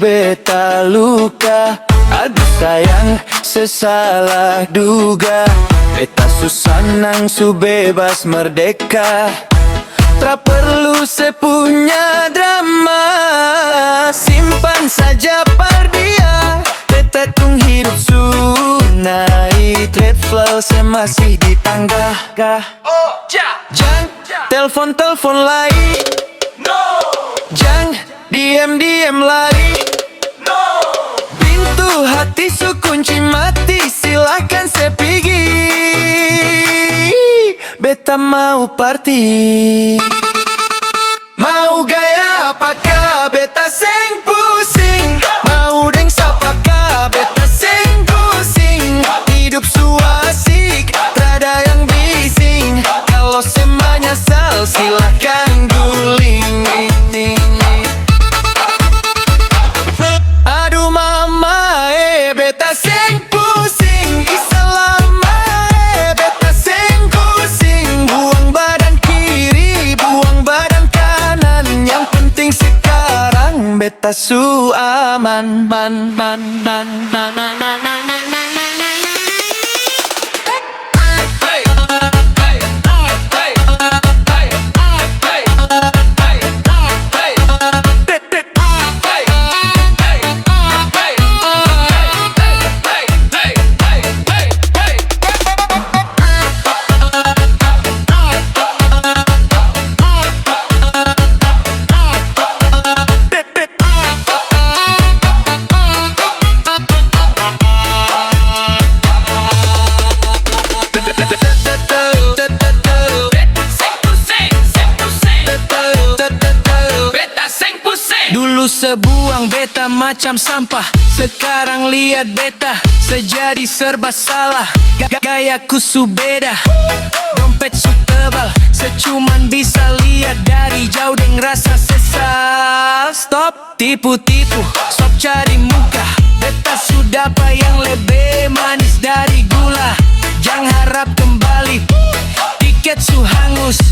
beta luka. Aduh sayang, sesalah duga. Beta susah nang su bebas merdeka. Tak perlu sepunya drama. Simpan saja pardia. Beta tung hidup sunai. Trade flow masih di tangga. Jang, telepon lagi. Jang, diem lari. Pintu hati su kunci mati. Silakan saya pergi. Beta mau party. Mau gaya apakah beta seng pusing. Mau deng sapakah beta seng pusing. Hidup su asik, trada yang bising. Kalau semanya sal silakan guling. Aduh mama beta seng pusing. Iselama beta seng pusing. Buang badan kiri, buang badan kanan. Yang penting sekarang beta su aman. Dulu sebuang beta macam sampah. Sekarang lihat beta sejadi serba salah. Gayaku su beda, dompet su tebal. Secuman bisa lihat dari jauh deng rasa sesal. Stop tipu-tipu, stop cari muka. Beta sudah apa yang lebih manis dari gula. Jangan harap kembali, tiket su hangus.